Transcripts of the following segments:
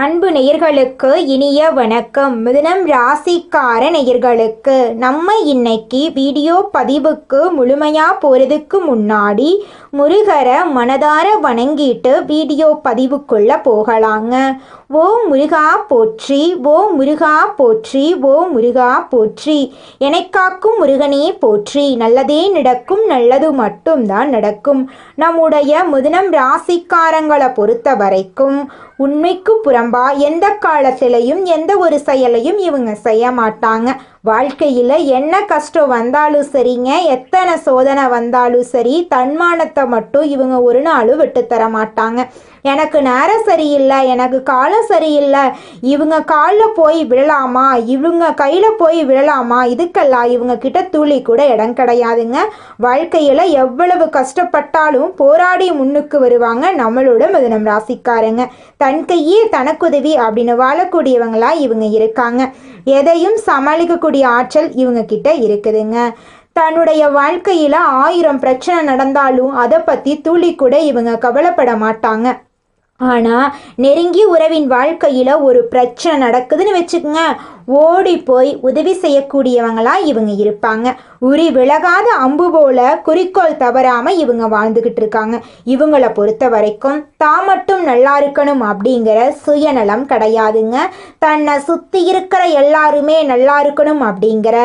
அன்பு நேயர்களுக்கு இனிய வணக்கம். மிதுனம் ராசிக்கார நேயர்களுக்கு நம்ம இன்னைக்கு வீடியோ பதிவுக்கு முழுமையா போறதுக்கு முன்னாடி முருகரை மனதார வணங்கிட்டு வீடியோ பதிவுக்குள்ள போகலாங்க. ஓ முருகா போற்றி, ஓ முருகா போற்றி, ஓ முருகா போற்றி, எனக்காக்கும் முருகனே போற்றி. நல்லதே நடக்கும், நல்லது மட்டும்தான் நடக்கும். நம்முடைய மிதுனம் ராசிக்காரங்களை பொறுத்த வரைக்கும் உண்மைக்கு புறம்பா எந்த காலத்திலையும் எந்த ஒரு செயலையும் இவங்க செய்ய மாட்டாங்க. வாழ்க்கையில் என்ன கஷ்டம் வந்தாலும் சரிங்க, எத்தனை சோதனை வந்தாலும் சரி, தன்மானத்தை மட்டும் இவங்க ஒரு நாளும் விட்டு தர மாட்டாங்க. எனக்கு நேரம் சரியில்லை, எனக்கு காலம் சரியில்லை, இவங்க காலில் போய் விழலாமா, இவங்க கையில் போய் விழலாமா, இதுக்கெல்லாம் இவங்க கிட்ட துளி கூட இடம் கிடையாதுங்க. வாழ்க்கையில் எவ்வளவு கஷ்டப்பட்டாலும் போராடி முன்னுக்கு வருவாங்க நம்மளோட மிதுனம் ராசிக்காரங்க. தன் கையே தனக்குதவி அப்படின்னு வாழக்கூடியவங்களா இவங்க இருக்காங்க. எதையும் சமாளிக்கக்கூடிய ஆற்றல் இவங்க கிட்ட இருக்குதுங்க. தன்னுடைய வாழ்க்கையில் 1000 பிரச்சனை நடந்தாலும் அதை பற்றி துளி கூட இவங்க கவலைப்பட மாட்டாங்க. ஆனால் நெருங்கிய உறவின் வாழ்க்கையில் ஒரு பிரச்சனை நடக்குதுன்னு வச்சுக்கோங்க, ஓடி போய் உதவி செய்யக்கூடியவங்களா இவங்க இருப்பாங்க. உரி விலகாத அம்பு போல குறிக்கோள் தவறாமல் இவங்க வாழ்ந்துக்கிட்டு இருக்காங்க. இவங்களை பொறுத்த வரைக்கும் தான் மட்டும் நல்லா இருக்கணும் அப்படிங்கிற சுயநலம் கிடையாதுங்க. தன்னை சுற்றி இருக்கிற எல்லாருமே நல்லா இருக்கணும் அப்படிங்கிற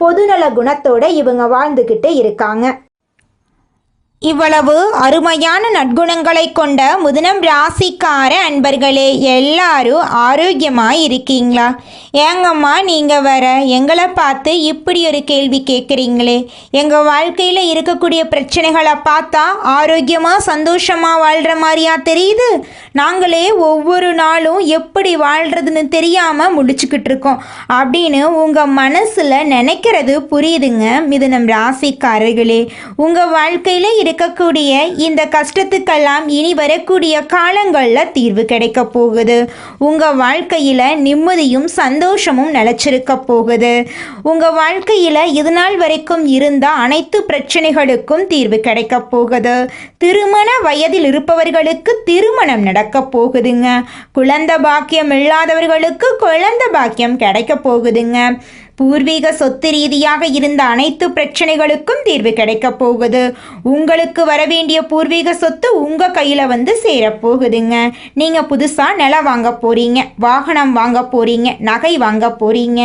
பொதுநல குணத்தோட இவங்க வாழ்ந்துக்கிட்டு இருக்காங்க. இவ்வளவு அருமையான நற்குணங்களை கொண்ட மிதுனம் ராசிக்கார அன்பர்களே, எல்லாரும் ஆரோக்கியமாக இருக்கீங்களா? ஏங்கம்மா நீங்கள் வர எங்களை பார்த்து இப்படி ஒரு கேள்வி கேட்குறீங்களே? எங்கள் வாழ்க்கையில் இருக்கக்கூடிய பிரச்சனைகளை பார்த்தா ஆரோக்கியமாக சந்தோஷமாக வாழ்கிற மாதிரியா தெரியுது. நாங்களே ஒவ்வொரு நாளும் எப்படி வாழ்கிறதுன்னு தெரியாமல் முடிச்சுக்கிட்டு இருக்கோம் அப்படின்னு உங்கள் மனசில் நினைக்கிறது புரியுதுங்க. மிதுனம் ராசிக்காரர்களே, உங்கள் வாழ்க்கையில் இருக்கக்கூடிய இந்த கஷ்டத்துக்கெல்லாம் இனி வரக்கூடிய காலங்களில் தீர்வு கிடைக்க போகுது. உங்கள் வாழ்க்கையில் நிம்மதியும் சந்தோஷமும் நிலச்சிருக்க போகுது. உங்கள் வாழ்க்கையில் இது நாள் வரைக்கும் இருந்த அனைத்து பிரச்சனைகளுக்கும் தீர்வு கிடைக்க போகுது. திருமண வயதில் இருப்பவர்களுக்கு திருமணம் நடக்க போகுதுங்க. குழந்தை பாக்கியம் இல்லாதவர்களுக்கு குழந்தை பாக்கியம் கிடைக்க போகுதுங்க. பூர்வீக சொத்து ரீதியாக இருந்த அனைத்து பிரச்சனைகளுக்கும் தீர்வு கிடைக்க போகுது. உங்களுக்கு வரவேண்டிய பூர்வீக சொத்து உங்கள் கையில் வந்து சேரப்போகுதுங்க. நீங்கள் புதுசாக நிலம் வாங்க போகிறீங்க, வாகனம் வாங்க போகிறீங்க, நகை வாங்க போகிறீங்க.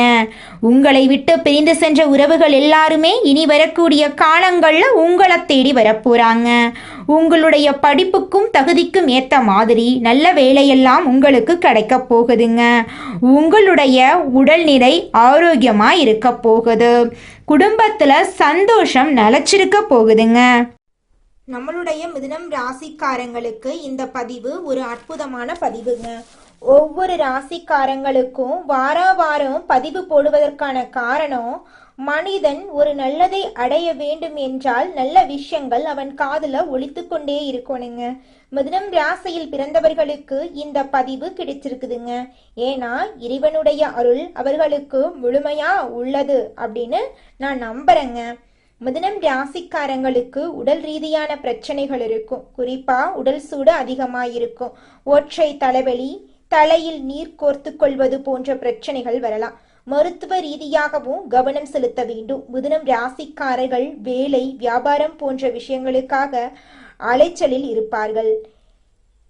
உங்களை விட்டு பிரிந்து சென்ற உறவுகள் எல்லாருமே இனி வரக்கூடிய காலங்களில் உங்களை தேடி வரப்போகிறாங்க. உங்களுடைய படிப்புக்கும் தகுதிக்கும் ஏற்ற மாதிரி நல்ல வேலையெல்லாம் உங்களுக்கு கிடைக்க போகுதுங்க. உங்களுடைய உடல்நிலை ஆரோக்கியமாக இருக்க போகுது. குடும்பத்தில் சந்தோஷம் நிலச்சிருக்க போகுதுங்க. நம்மளுடைய மிதுனம் ராசிக்காரங்களுக்கு இந்த பதிவு ஒரு அற்புதமான பதிவுங்க. ஒவ்வொரு ராசிக்காரங்களுக்கும் வாரம் பதிவு போடுவதற்கான காரணம், மனிதன் ஒரு நல்லதை அடைய வேண்டும் என்றால் நல்ல விஷயங்கள் அவன் காதுல ஒலித்து கொண்டே இருக்கணுங்க. மிதுனம் ராசியில் பிறந்தவர்களுக்கு இந்த பதிவு கிடைச்சிருக்குதுங்க. ஏன்னா இறைவனுடைய அருள் அவர்களுக்கு முழுமையா உள்ளது அப்படின்னு நான் நம்புறேங்க. மிதுனம் ராசிக்காரங்களுக்கு உடல் ரீதியான பிரச்சனைகள் இருக்கும். குறிப்பா உடல் சூடு அதிகமாக இருக்கும். ஒற்றை தலைவலி, தலையில் நீர் கோர்த்து கொள்வது போன்ற பிரச்சனைகள் வரலாம். மருத்துவ ரீதியாகவும் கவனம் செலுத்த வேண்டும். மிதுனம் ராசிக்காரர்கள் வேலை, வியாபாரம் போன்ற விஷயங்களுக்காக அலைச்சலில் இருப்பார்கள்.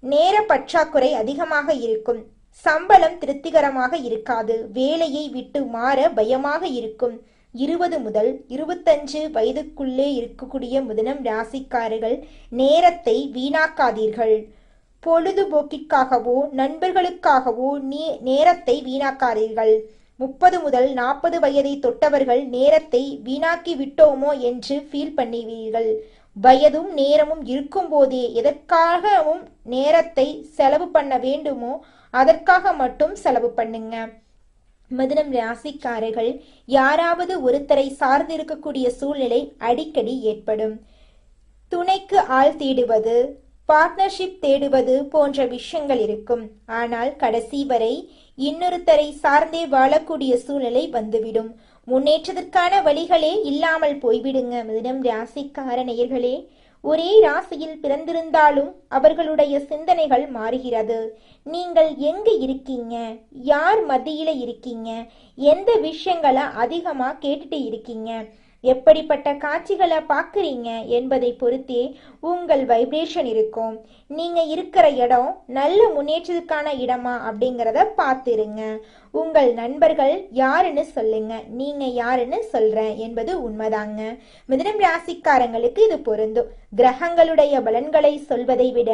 நேர பற்றாக்குறை அதிகமாக இருக்கும். சம்பளம் திருப்திகரமாக இருக்காது. வேலையை விட்டு மாற பயமாக இருக்கும். 20 முதல் 25 வயதுக்குள்ளே இருக்கக்கூடிய மிதுனம் ராசிக்காரர்கள் நேரத்தை வீணாக்காதீர்கள். பொழுதுபோக்கிற்காகவோ நண்பர்களுக்காகவோ நேரத்தை வீணாக்காதீர்கள். 30 முதல் 40 வயதை தொட்டவர்கள் நேரத்தை வீணாக்கி விட்டோமோ என்று ஃபீல் பண்ணுவீர்கள். வயதும் நேரமும் இருக்கும் போதே எதற்காகவும் நேரத்தை செலவு பண்ண வேண்டுமோ அதற்காக மட்டும் செலவு பண்ணுங்க. மிதுனம் ராசிக்காரர்கள் யாராவது ஒருத்தரை சார்ந்திருக்கக்கூடிய சூழ்நிலை அடிக்கடி ஏற்படும். துணைக்கு ஆள் தேடுவது, பார்ட்னர்ஷிப் தேடுவது போன்ற விஷயங்கள் இருக்கும். ஆனால் கடைசி வரை இன்னொருத்தரை சார்ந்தே வாழக்கூடிய சூழ்நிலை வந்துவிடும். முன்னேற்றத்திற்கான வழிகளே இல்லாமல் போய்விடுங்க. மிதுனம் ராசிக்கார நேயர்களே, ஒரே ராசியில் பிறந்திருந்தாலும் அவர்களுடைய சிந்தனைகள் மாறுகிறது. நீங்கள் எங்க இருக்கீங்க, யார் மத்தியில இருக்கீங்க, எந்த விஷயங்களை அதிகமா கேட்டுட்டு இருக்கீங்க, எப்படிப்பட்ட காட்சிகளை பார்க்குறீங்க என்பதை பொறுத்தே உங்கள் வைப்ரேஷன் இருக்கும். நீங்க இருக்கிற இடம் நல்ல முன்னேற்றத்துக்கான இடமா அப்படிங்கிறத பார்த்துருங்க. உங்கள் நண்பர்கள் யாருன்னு சொல்லுங்க, நீங்க யாருன்னு சொல்றேன் என்பது உண்மைதாங்க. மிதுனம் ராசிக்காரங்களுக்கு இது பொருந்தும். கிரகங்களுடைய பலன்களை சொல்வதை விட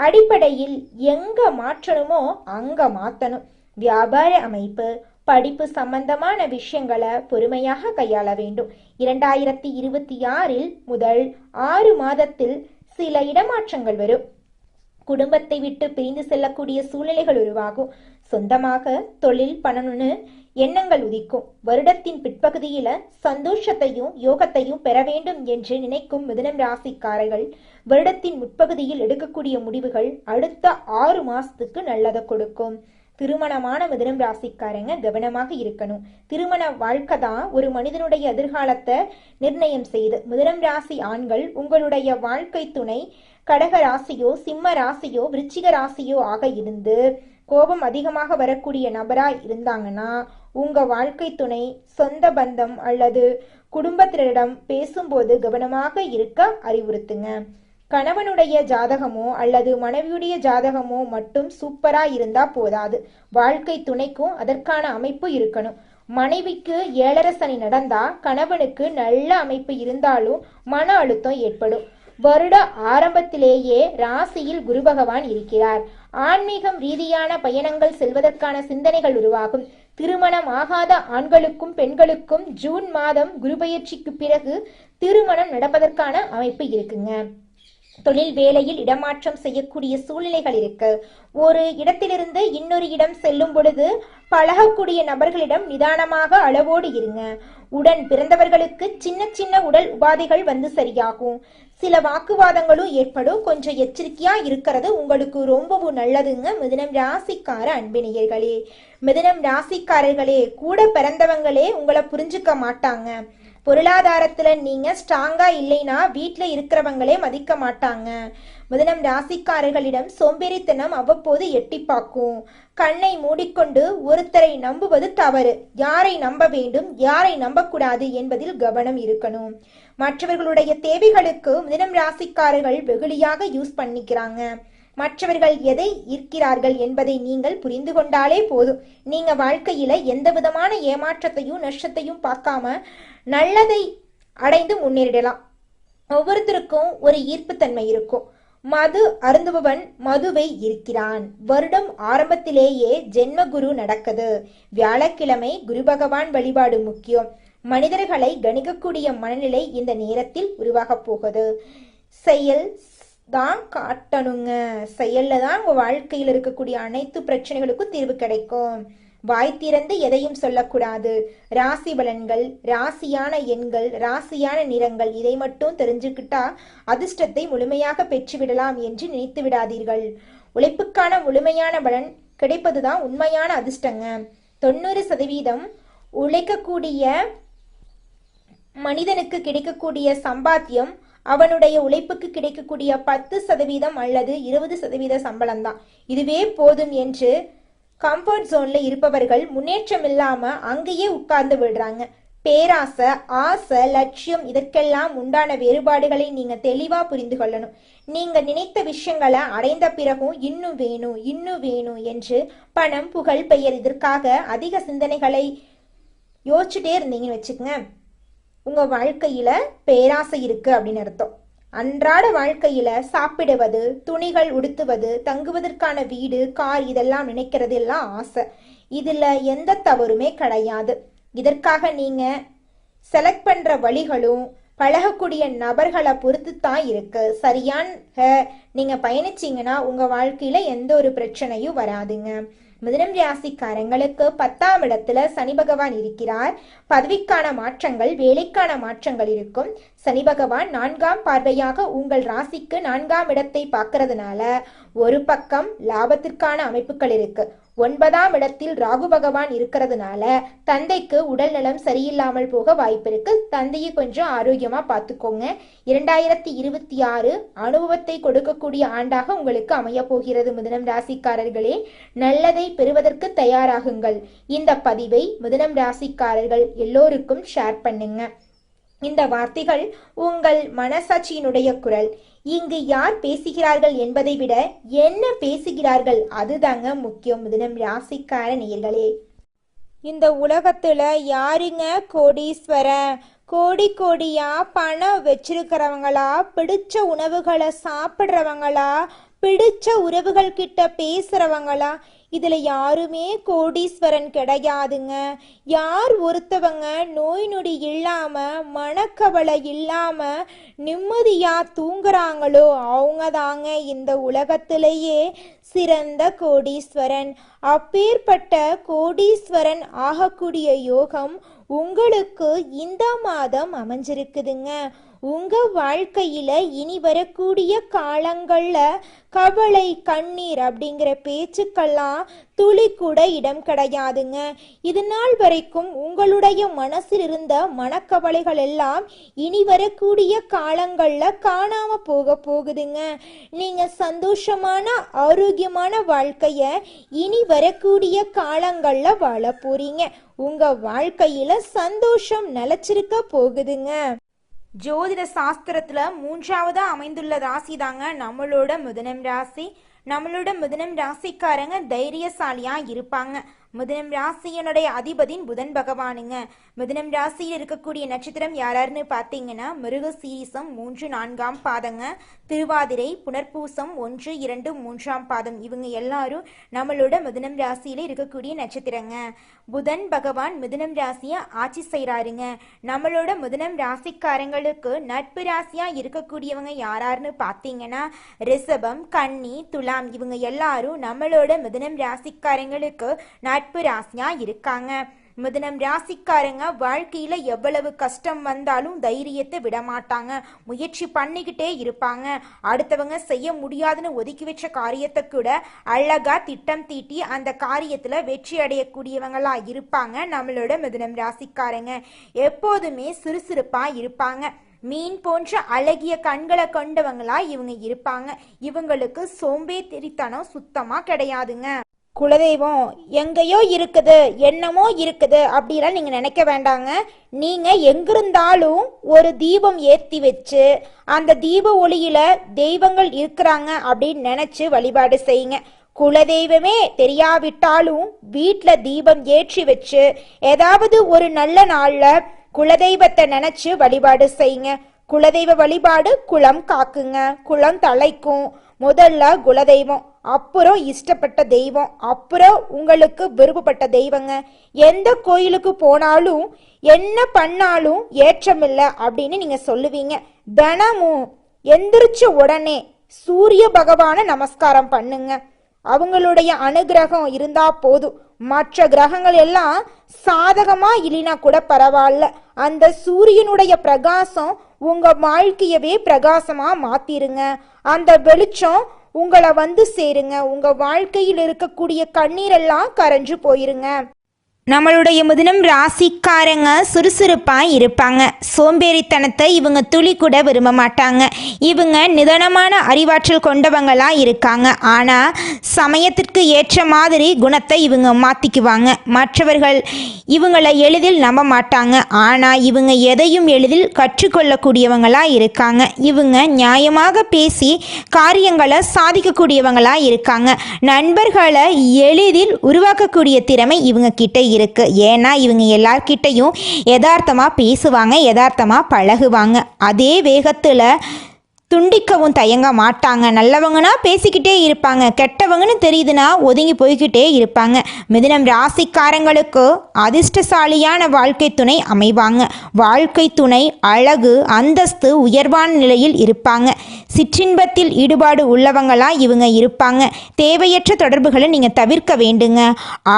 அடிப்படையில் எங்க மாற்றணுமோ அங்க மாத்தணும். வியாபார அமைப்பு, படிப்பு சம்பந்தமான விஷயங்களை பொறுமையாக கையாள வேண்டும். 2026 முதல் 6 மாதத்தில் சில இடமாற்றங்கள் வரும். குடும்பத்தை விட்டு பிரிந்து செல்லக்கூடிய சூழ்நிலைகள் உருவாகும். சொந்தமாக தொழில் பண்ணணும்னு எண்ணங்கள் உதிக்கும். வருடத்தின் பிற்பகுதியில சந்தோஷத்தையும் யோகத்தையும் பெற வேண்டும் என்று நினைக்கும் மிதுனம் ராசிக்காரர்கள் வருடத்தின் முற்பகுதியில் எடுக்கக்கூடிய முடிவுகள் அடுத்த 6 மாசத்துக்கு நல்லதை கொடுக்கும். திருமணமான மிதுனம் ராசிக்காரங்க கவனமாக இருக்கணும். திருமண வாழ்க்கை தான் ஒரு மனிதனுடைய எதிர்காலத்தை நிர்ணயம் செய்து. மிதுனம் ராசி ஆண்கள் உங்களுடைய வாழ்க்கை துணை கடக ராசியோ சிம்ம ராசியோ விருச்சிக ராசியோ ஆக இருந்து கோபம் அதிகமாக வரக்கூடிய நபராய் இருந்தாங்கன்னா உங்க வாழ்க்கை துணை சொந்த பந்தம் அல்லது குடும்பத்தினரிடம் பேசும்போது கவனமாக இருக்க அறிவுறுத்துங்க. கணவனுடைய ஜாதகமோ அல்லது மனைவியுடைய ஜாதகமோ மட்டும் சூப்பரா இருந்தா போதாது, வாழ்க்கை துணைக்கும் அதற்கான அமைப்பு இருக்கணும். மனைவிக்கு 7.5 சனி நடந்தா கணவனுக்கு நல்ல அமைப்பு இருந்தாலும் மன அழுத்தம் ஏற்படும். வருட ஆரம்பத்திலேயே ராசியில் குரு பகவான் இருக்கிறார். ஆன்மீகம் ரீதியான பயணங்கள் செல்வதற்கான சிந்தனைகள் உருவாகும். திருமணம் ஆகாத ஆண்களுக்கும் பெண்களுக்கும் ஜூன் மாதம் குரு பயிற்சிக்கு பிறகு திருமணம் நடப்பதற்கான அமைப்பு இருக்குங்க. தொழில் வேலையில் இடமாற்றம் செய்யக்கூடிய சூழ்நிலைகள் இருக்கு. ஒரு இடத்திலிருந்து இன்னொரு இடம் செல்லும் பொழுது பழகக்கூடிய நபர்களிடம் நிதானமாக அளவோடு இருங்க. உடன் பிறந்தவர்களுக்கு சின்ன சின்ன உடல் உபாதைகள் வந்து சரியாகும். சில வாக்குவாதங்களும் ஏற்படும். கொஞ்சம் எச்சரிக்கையா இருக்கிறது உங்களுக்கு ரொம்பவும் நல்லதுங்க. மிதுனம் ராசிக்கார அன்பினியர்களே, மிதுனம் ராசிக்காரர்களே, கூட பிறந்தவங்களே உங்களை புரிஞ்சுக்க மாட்டாங்க. பொருளாதாரத்துல நீங்க ஸ்ட்ராங்கா இல்லைன்னா வீட்டுல இருக்கிறவங்களே மதிக்க மாட்டாங்க. மிதுனம் ராசிக்காரர்களிடம் சோம்பேறித்தனம் அவ்வப்போது எட்டி பார்க்கும். கண்ணை மூடிக்கொண்டு ஒருத்தரை நம்புவது தவறு. யாரை நம்ப வேண்டும், யாரை நம்பக்கூடாது என்பதில் கவனம் இருக்கணும். மற்றவர்களுடைய தேவைகளுக்கு மிதுனம் ராசிக்காரர்கள் வெகுளியாக யூஸ் பண்ணிக்கிறாங்க. மற்றவர்கள் எதை ஈர்க்கிறார்கள் என்பதை நீங்கள் புரிந்து கொண்டாலே போதும். நீங்க வாழ்க்கையில எந்த விதமான ஏமாற்றத்தையும் நஷ்டத்தையும் பார்க்காம நல்லதை அடைந்து முன்னேறிடலாம். ஒவ்வொருத்தருக்கும் ஒரு ஈர்ப்புத்தன்மை இருக்கும். மது அருந்துபவன் மதுவை இருக்கிறான். வருடம் ஆரம்பத்திலேயே ஜென்மகுரு நடக்குது. வியாழக்கிழமை குரு பகவான் வழிபாடு முக்கியம். மனிதர்களை கணிக்கக்கூடிய மனநிலை இந்த நேரத்தில் உருவாக போகுது. செயல் தான் காட்டணுங்க. செயல்ல தான் உங்க வாழ்க்கையில் இருக்கக்கூடிய அனைத்து பிரச்சனைகளுக்கும் தீர்வு கிடைக்கும். வாய் திறந்து எதையும் சொல்லக்கூடாது. ராசி பலன்கள், ராசியான எண்கள், ராசியான நிறங்கள் இதை மட்டும் தெரிஞ்சுக்கிட்டா அதிர்ஷ்டத்தை முழுமையாக பெற்றுவிடலாம் என்று நினைத்து விடாதீர்கள். உழைப்புக்கான முழுமையான பலன் கிடைப்பதுதான் உண்மையான அதிர்ஷ்டங்க. 90% உழைக்கக்கூடிய மனிதனுக்கு கிடைக்கக்கூடிய சம்பாத்தியம் அவனுடைய உழைப்புக்கு கிடைக்கக்கூடிய 10% அல்லது 20% சம்பளம் தான். இதுவே போதும் என்று கம்ஃபர்ட் ஜோன்ல இருப்பவர்கள் முன்னேற்றம் இல்லாம அங்கேயே உட்கார்ந்து விடுறாங்க. பேராசை, ஆசை, லட்சியம் இதற்கெல்லாம் உண்டான வேறுபாடுகளை நீங்க தெளிவா புரிந்து கொள்ளணும். நீங்க நினைத்த விஷயங்களை அடைந்த பிறகும் இன்னும் வேணும் இன்னும் வேணும் என்று பணம், புகழ், பெயர் இதற்காக அதிக சிந்தனைகளை யோசிச்சுட்டே இருந்தீங்கன்னு வச்சுக்கோங்க, உங்க வாழ்க்கையில பேராசை இருக்கு அப்படின்னு அர்த்தம். அன்றாட வாழ்க்கையில சாப்பிடுவது, துணிகள் உடுத்துவது, தங்குவதற்கான வீடு, கார் இதெல்லாம் நினைக்கிறது எல்லாம் ஆசை. இதுல எந்த தவறுமே கிடையாது. இதற்காக நீங்க செலக்ட் பண்ற வழிகளும் பழகக்கூடிய நபர்களை பொறுத்து தான் இருக்கு. சரியான நீங்கள் பயணிச்சிங்கன்னா உங்கள் வாழ்க்கையில் எந்த ஒரு பிரச்சனையும் வராதுங்க. மிதுனம் ராசிக்காரங்களுக்கு 10ஆம் இடத்துல சனி பகவான் இருக்கிறார். பதவிக்கான மாற்றங்கள், வேலைக்கான மாற்றங்கள் இருக்கும். சனி பகவான் 4ஆம் பார்வையாக உங்கள் ராசிக்கு 4ஆம் இடத்தை பார்க்கறதுனால ஒரு பக்கம் லாபத்திற்கான அமைப்புகள் இருக்கு. 9ஆம் இடத்தில் ராகு பகவான் இருக்கிறதுனால தந்தைக்கு உடல் நலம் சரியில்லாமல் போக வாய்ப்பு இருக்கு. தந்தையை கொஞ்சம் ஆரோக்கியமா பார்த்துக்கோங்க. 2026 அனுபவத்தை கொடுக்கக்கூடிய ஆண்டாக உங்களுக்கு அமைய போகிறது. மிதுனம் ராசிக்காரர்களே, நல்லதை பெறுவதற்கு தயாராகுங்கள். இந்த பதிவை மிதுனம் ராசிக்காரர்கள் எல்லோருக்கும் ஷேர் பண்ணுங்க. இந்த வார்த்தைகள் உங்கள் மனசாட்சியினுடைய குரல். இங்கு யார் பேசுகிறார்கள் என்பதை விட என்ன பேசுகிறார்கள் அதுதாங்க முக்கியம். மிதுனம் ராசிக்கார நேயர்களே, இந்த உலகத்துல யாருங்க கோடீஸ்வரன்? கோடி கோடியா பணம் வச்சிருக்கிறவங்களா, பிடிச்ச உணவுகளை சாப்பிட்றவங்களா, பிடிச்ச உறவுகள் கிட்ட பேசுறவங்களா? இதுல யாருமே கோடீஸ்வரன் கிடையாதுங்க. யார் ஒருத்தவங்க நோய் நொடி இல்லாம, மனக்கவலை இல்லாம நிம்மதியா தூங்குறாங்களோ அவங்க தாங்க இந்த உலகத்திலேயே சிறந்த கோடீஸ்வரன். அப்பேற்பட்ட கோடீஸ்வரன் ஆகக்கூடிய யோகம் உங்களுக்கு இந்த மாதம் அமைஞ்சிருக்குதுங்க. உங்க வாழ்க்கையில இனி வரக்கூடிய காலங்கள்ல கவலை, கண்ணீர் அப்படிங்கிற பேச்சுக்கெல்லாம் துளி கூட இடம் கிடையாதுங்க. இது நாள் வரைக்கும் உங்களுடைய மனசில் இருந்த மனக்கவலைகள் எல்லாம் இனி வரக்கூடிய காலங்கள்ல காணாம போகுதுங்க. நீங்க சந்தோஷமான ஆரோக்கியமான வாழ்க்கைய இனி வரக்கூடிய காலங்கள்ல வாழ போறீங்க. உங்க வாழ்க்கையில சந்தோஷம் நிலைச்சிருக்க போகுதுங்க. ஜோதிட சாஸ்திரத்துல 3ஆவதா அமைந்துள்ள ராசி தாங்க நம்மளோட மிதுனம் ராசி. நம்மளோட மிதுனம் ராசிக்காரங்க தைரியசாலியா இருப்பாங்க. மிதுனம் ராசியனுடைய அதிபதியின் புதன் பகவானுங்க. மிதுனம் ராசியில் இருக்கக்கூடிய நட்சத்திரம் யாராருன்னு பார்த்தீங்கன்னா மிருகசீரிசம் 3, 4ஆம் பாதங்க, திருவாதிரை, புனர்பூசம் 1, 2, 3ஆம் பாதம். இவங்க எல்லாரும் நம்மளோட மிதுனம் ராசியில இருக்கக்கூடிய நட்சத்திரங்க. புதன் பகவான் மிதுனம் ராசியை ஆட்சி செய்கிறாருங்க. நம்மளோட மிதுனம் ராசிக்காரங்களுக்கு நட்பு ராசியா இருக்கக்கூடியவங்க யாராருன்னு பார்த்தீங்கன்னா ரிஷபம், கன்னி, துலாம். இவங்க எல்லாரும் நம்மளோட மிதுனம் ராசிக்காரங்களுக்கு நட்பு ராசியா இருக்காங்க. மிதுனம் ராசிக்காரங்க வாழ்க்கையில எவ்வளவு கஷ்டம் வந்தாலும் தைரியத்தை விட மாட்டாங்க. முயற்சி பண்ணிக்கிட்டே இருப்பாங்க. அடுத்தவங்க செய்ய முடியாதுன்னு ஒதுக்கி வச்ச காரியத்தை கூட அழகா திட்டம் தீட்டி அந்த காரியத்துல வெற்றி அடையக்கூடியவங்களா இருப்பாங்க. நம்மளோட மிதுனம் ராசிக்காரங்க எப்போதுமே சுறுசுறுப்பா இருப்பாங்க. மீன் போன்ற அழகிய கண்களை கொண்டவங்களா இவங்க இருப்பாங்க. இவங்களுக்கு சோம்பேறித்தனம் சுத்தமா கிடையாதுங்க. குலதெய்வம் எங்கேயோ இருக்குது, என்னமோ இருக்குது அப்படிலாம் நீங்கள் நினைக்க வேண்டாங்க. நீங்கள் எங்கிருந்தாலும் ஒரு தீபம் ஏற்றி வச்சு அந்த தீப ஒளியில் தெய்வங்கள் இருக்கிறாங்க அப்படின்னு நினச்சி வழிபாடு செய்யுங்க. குலதெய்வமே தெரியாவிட்டாலும் வீட்டில் தீபம் ஏற்றி வச்சு ஏதாவது ஒரு நல்ல நாளில் குலதெய்வத்தை நினச்சி வழிபாடு செய்யுங்க. குலதெய்வ வழிபாடு குலம் காக்குங்க, குலம் தலைக்கும். முதல்ல குலதெய்வம், அப்புறம் இஷ்டப்பட்ட தெய்வம், அப்புறம் உங்களுக்கு விருப்பப்பட்ட தெய்வங்க. எந்த கோயிலுக்கு போனாலும் என்ன பண்ணாலும் ஏற்றமில்லை அப்படின்னு நீங்க சொல்லுவீங்க. தினமும் எந்திரிச்ச உடனே சூரிய பகவானை நமஸ்காரம் பண்ணுங்க. அவங்களுடைய அனுகிரகம் இருந்தா போதும். மற்ற கிரகங்கள் எல்லாம் சாதகமா இல்லைனா கூட பரவாயில்ல, அந்த சூரியனுடைய பிரகாசம் உங்க வாழ்க்கையவே பிரகாசமா மாத்திருங்க. அந்த வெளிச்சம் உங்களை வந்து சேருங்க. உங்க வாழ்க்கையில் இருக்கக்கூடிய கண்ணீரெல்லாம் கரைஞ்சு போயிருங்க. நம்மளுடைய மிதுனம் ராசிக்காரங்க சுறுசுறுப்பாக இருப்பாங்க. சோம்பேறித்தனத்தை இவங்க துளி கூட விரும்ப மாட்டாங்க. இவங்க நிதானமான அறிவாற்றல் கொண்டவங்களாக இருக்காங்க. ஆனால் சமயத்திற்கு ஏற்ற மாதிரி குணத்தை இவங்க மாற்றிக்குவாங்க. மற்றவர்கள் இவங்களை எளிதில் நம்ப மாட்டாங்க. ஆனால் இவங்க எதையும் எளிதில் கற்றுக்கொள்ளக்கூடியவங்களாக இருக்காங்க. இவங்க நியாயமாக பேசி காரியங்களை சாதிக்கக்கூடியவங்களாக இருக்காங்க. நண்பர்களை எளிதில் உருவாக்கக்கூடிய திறமை இவங்க கிட்ட இருக்கு. ஏன்னா இவங்க எல்லார்கிட்டையும் யதார்த்தமாக பேசுவாங்க, யதார்த்தமாக பழகுவாங்க. அதே வேகத்தில் துண்டிக்கவும் தயங்க மாட்டாங்க. நல்லவங்கன்னா பேசிக்கிட்டே இருப்பாங்க, கெட்டவங்கன்னு தெரியுதுன்னா ஒதுங்கி போய்கிட்டே இருப்பாங்க. மிதுனம் ராசிக்காரங்களுக்கு அதிர்ஷ்டசாலியான வாழ்க்கை துணை அமைவாங்க. வாழ்க்கை துணை அழகு, அந்தஸ்து, உயர்வான நிலையில் இருப்பாங்க. சிற்றின்பத்தில் ஈடுபாடு உள்ளவங்களாக இவங்க இருப்பாங்க. தேவையற்ற தொடர்புகளை நீங்கள் தவிர்க்க வேண்டுங்க.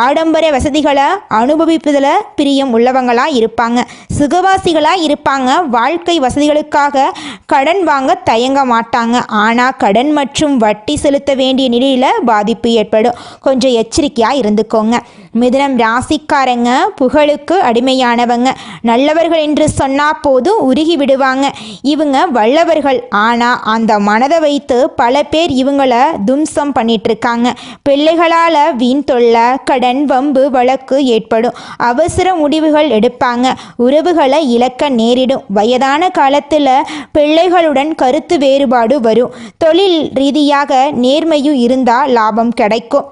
ஆடம்பர வசதிகளை அனுபவிப்பதில் பிரியம் உள்ளவங்களாக இருப்பாங்க. சுகவாசிகளாக இருப்பாங்க. வாழ்க்கை வசதிகளுக்காக கடன் வாங்க தயங்க மாட்டாங்க. ஆனால் கடன் மற்றும் வட்டி செலுத்த வேண்டிய நிலையில் பாதிப்பு ஏற்படும். கொஞ்சம் எச்சரிக்கையாக இருந்துக்கோங்க. மிதுனம் ராசிக்காரங்க புகழுக்கு அடிமையானவங்க. நல்லவர்கள் என்று சொன்னால் போதும் உருகி விடுவாங்க. இவங்க வல்லவர்கள். ஆனால் அந்த மனதை வைத்து பல பேர் இவங்கள தும்சம் பண்ணிகிட்ருக்காங்க. பிள்ளைகளால் வீண் தொல்லை, கடன், வம்பு, வழக்கு ஏற்படும். அவசர முடிவுகள் எடுப்பாங்க. உறவுகளை இழக்க நேரிடும். வயதான காலத்தில் பிள்ளைகளுடன் கருத்து வேறுபாடு வரும். தொழில் ரீதியாக நேர்மையும் இருந்தால் லாபம் கிடைக்கும்.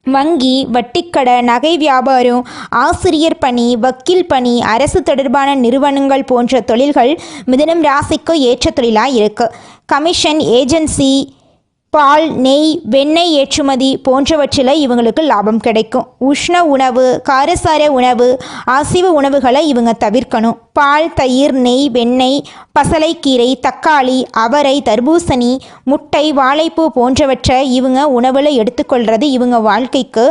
வங்கி, வட்டிக்கடை, நகை வியாபாரம், ஆசிரியர் பணி, வக்கீல் பணி, அரசு தொடர்பான நிறுவனங்கள் போன்ற தொழில்கள் மிதுனம் ராசிக்கு ஏற்ற தொழிலாக இருக்குது. கமிஷன், ஏஜென்சி, பால், நெய், வெண்ணெய் ஏற்றுமதி போன்றவற்றில் இவங்களுக்கு லாபம் கிடைக்கும். உஷ்ண உணவு, காரசார உணவு, அசைவ உணவுகளை இவங்க தவிர்க்கணும். பால், தயிர், நெய், வெண்ணெய், பசலைக்கீரை, தக்காளி, அவரை, தர்பூசணி, முட்டை, வாழைப்பூ போன்றவற்றை இவங்க உணவில் எடுத்துக்கொள்கிறது இவங்க வாழ்க்கைக்கு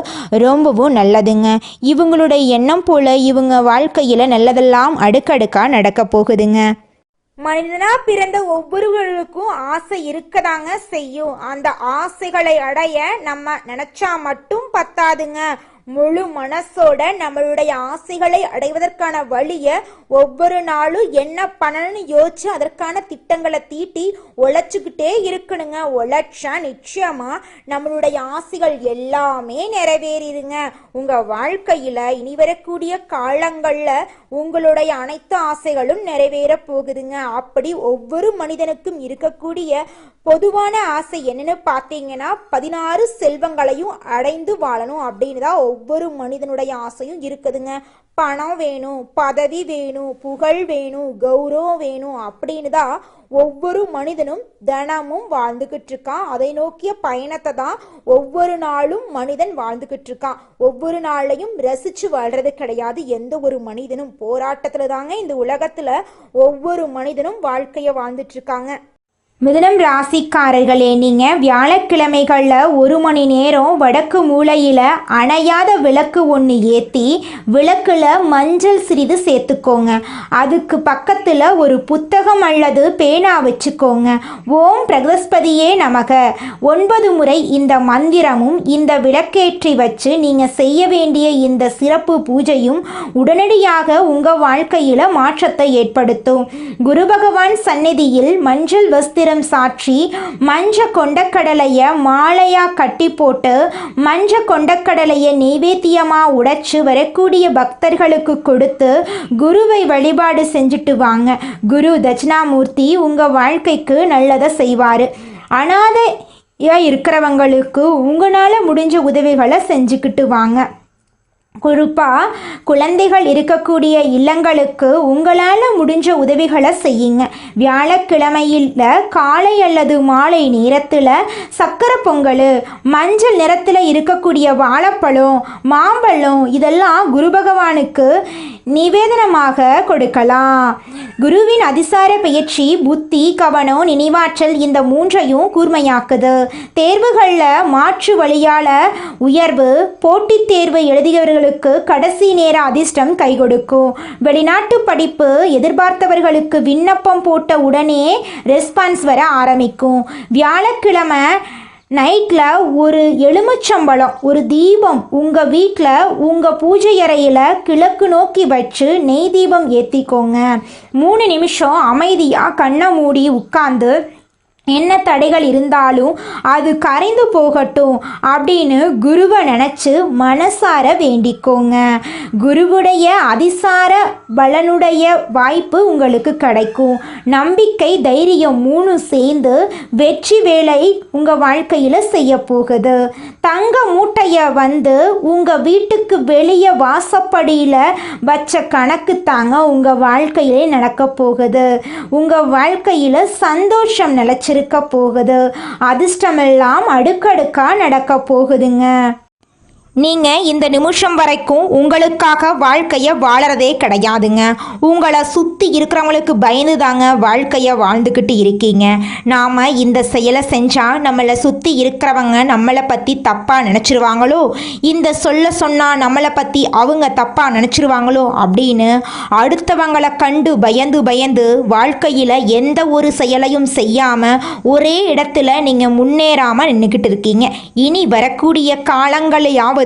ரொம்பவும் நல்லதுங்க. இவங்களுடைய எண்ணம் போல் இவங்க வாழ்க்கையில் நல்லதெல்லாம் அடுக்கடுக்காக நடக்க போகுதுங்க. மனிதனா பிறந்த ஒவ்வொருவருக்கும் ஆசை இருக்கதாங்க செய்யும். அந்த ஆசைகளை அடைய நம்ம நினைச்சா மட்டும் பத்தாதுங்க. முழு மனசோட நம்மளுடைய ஆசைகளை அடைவதற்கான வழியை ஒவ்வொரு நாளும் என்ன பண்ணணும்னு யோசிச்சு அதற்கான திட்டங்களை தீட்டி உழைச்சிக்கிட்டே இருக்கணுங்க. உழைச்சா நிச்சயமா நம்மளுடைய ஆசைகள் எல்லாமே நிறைவேறிடுங்க. உங்க வாழ்க்கையில இனி வரக்கூடிய காலங்கள்ல உங்களுடைய அனைத்து ஆசைகளும் நிறைவேற போகுதுங்க. அப்படி ஒவ்வொரு மனிதனுக்கும் இருக்கக்கூடிய பொதுவான ஆசை என்னன்னு பார்த்தீங்கன்னா 16 செல்வங்களையும் அடைந்து வாழணும் அப்படின்னு தான் ஒவ்வொரு மனிதனுடைய ஆசையும் இருக்குதுங்க. பணம் வேணும், பதவி வேணும், புகழ் வேணும், கௌரவம் வேணும் அப்படின்னு தான் ஒவ்வொரு மனிதனும் தினமும் வாழ்ந்துகிட்டு இருக்கான். அதை நோக்கிய பயணத்தை தான் ஒவ்வொரு நாளும் மனிதன் வாழ்ந்துகிட்டு இருக்கான். ஒவ்வொரு நாளையும் ரசிச்சு வாழ்றது கிடையாது. எந்த ஒரு மனிதனும் போராட்டத்துல தாங்க இந்த உலகத்துல ஒவ்வொரு மனிதனும் வாழ்க்கைய வாழ்ந்துட்டு இருக்காங்க. மிதுனம் ராசிக்காரர்களே, நீங்கள் வியாழக்கிழமைகளில் 1 மணி நேரம் வடக்கு மூலையில் அணையாத விளக்கு ஒன்று ஏற்றி விளக்கில் மஞ்சள் சிறிது சேர்த்துக்கோங்க. அதுக்கு பக்கத்தில் ஒரு புத்தகம் அல்லது பேனா வச்சுக்கோங்க. ஓம் பிரகஸ்பதியே நமக 9 முறை இந்த மந்திரமும் இந்த விளக்கேற்றி வச்சு நீங்கள் செய்ய வேண்டிய இந்த சிறப்பு பூஜையும் உடனடியாக உங்கள் வாழ்க்கையில் மாற்றத்தை ஏற்படுத்தும். குரு பகவான் சந்நிதியில் மஞ்சள் வஸ்திரம் சாட்சி மஞ்ச கொண்டக்கடலைய மாலையா கட்டி போட்டு மஞ்ச கொண்டக்கடலைய நெய்வேத்தியமா உடைச்சு வரக்கூடிய பக்தர்களுக்கு கொடுத்து குருவை வழிபாடு செஞ்சுட்டு வாங்க. குரு தட்சிணாமூர்த்தி உங்க வாழ்க்கைக்கு நல்லதை செய்வாரு. அனாதையா இருக்கிறவங்களுக்கு உங்களால முடிஞ்ச உதவிகளை செஞ்சுக்கிட்டு வாங்க. குறிப்பாக குழந்தைகள் இருக்கக்கூடிய இல்லங்களுக்கு உங்களால் முடிஞ்ச உதவிகளை செய்யுங்க. வியாழக்கிழமையில் காலை அல்லது மாலை நேரத்தில் சக்கரை பொங்கல், மஞ்சள் நிறத்தில் இருக்கக்கூடிய வாழைப்பழம், மாம்பழம் இதெல்லாம் குரு பகவானுக்கு நிவேதனமாக கொடுக்கலாம். குருவின் அதிசார பயிற்சி புத்தி, கவனம், நினைவாற்றல் இந்த 3ஐயும் கூர்மையாக்குது. தேர்வுகளில் மாற்று வழியால் உயர்வு, போட்டித் தேர்வு எழுதியவர்களுக்கு கடைசி நேர அதிர்ஷ்டம் கை கொடுக்கும். வெளிநாட்டு படிப்பு எதிர்பார்த்தவர்களுக்கு விண்ணப்பம் போட்ட உடனே ரெஸ்பான்ஸ் வர ஆரம்பிக்கும். வியாழக்கிழமை நைட்டில் ஒரு எலுமிச்சம்பழம், ஒரு தீபம் உங்கள் வீட்டில் உங்கள் பூஜை அறையில் கிழக்கு நோக்கி வச்சு நெய் தீபம் ஏற்றிக்கோங்க. 3 நிமிஷம் அமைதியாக கண்ணை மூடி உட்கார்ந்து என்ன தடைகள் இருந்தாலும் அது கரைந்து போகட்டும் அப்படின்னு குருவை நினச்சி மனசார வேண்டிக்கோங்க. குருவுடைய அதிசார பலனுடைய வாய்ப்பு உங்களுக்கு கிடைக்கும். நம்பிக்கை, தைரியம் 3 சேர்ந்து வெற்றி வேலை உங்கள் வாழ்க்கையில் செய்ய போகுது. தங்க மூட்டைய வந்து உங்கள் வீட்டுக்கு வெளியே வாசப்படியில் வச்ச கணக்கு தாங்க உங்கள் வாழ்க்கையிலே நடக்க போகுது. உங்கள் வாழ்க்கையில் சந்தோஷம் நிலச்சிருக்க போகுது. அதிர்ஷ்டமெல்லாம் அடுக்கடுக்காக நடக்க போகுதுங்க. நீங்கள் இந்த நிமிஷம் வரைக்கும் உங்களுக்காக வாழ்க்கையை வாழறதே கிடையாதுங்க. உங்களை சுற்றி இருக்கிறவங்களுக்கு பயந்து தாங்க வாழ்க்கையை வாழ்ந்துக்கிட்டு இருக்கீங்க. நாம் இந்த செயலை செஞ்சால் நம்மளை சுற்றி இருக்கிறவங்க நம்மளை பற்றி தப்பாக நினச்சிருவாங்களோ, இந்த சொன்னால் நம்மளை பற்றி அவங்க தப்பாக நினச்சிருவாங்களோ அப்படின்னு அடுத்தவங்களை கண்டு பயந்து வாழ்க்கையில் எந்த ஒரு செயலையும் செய்யாமல் ஒரே இடத்துல நீங்கள் முன்னேறாமல் நின்றுக்கிட்டு இருக்கீங்க. இனி வரக்கூடிய காலங்களையாவது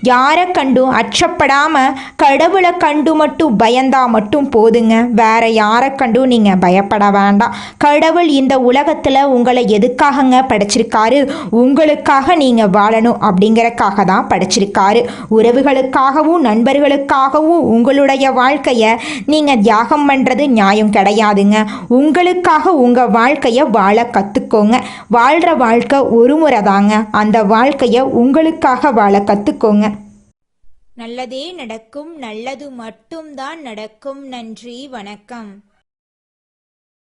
யாரை கண்டும் அச்சப்படாம கடவுளை கண்டு மட்டும் பயந்தா மட்டும் போதுங்க. வேற யாரை கண்டும் நீங்க பயப்பட வேண்டாம். கடவுள் இந்த உலகத்துல உங்களை எதுக்காகங்க படைச்சிருக்காரு? உங்களுக்காக நீங்க வாழணும் அப்படிங்கறக்காக தான் படைச்சிருக்காரு. உறவுகளுக்காகவும் நண்பர்களுக்காகவும் உங்களுடைய வாழ்க்கைய நீங்க தியாகம் பண்றது நியாயம் கிடையாதுங்க. உங்களுக்காக உங்க வாழ்க்கைய வாழ கத்துக்கோங்க. வாழ்ற வாழ்க்கை ஒரு முறை தாங்க. அந்த வாழ்க்கைய உங்களுக்காக வாழ கத்துக்கோங்க. நல்லதே நடக்கும். நல்லது மட்டும்தான் நடக்கும். நன்றி, வணக்கம்.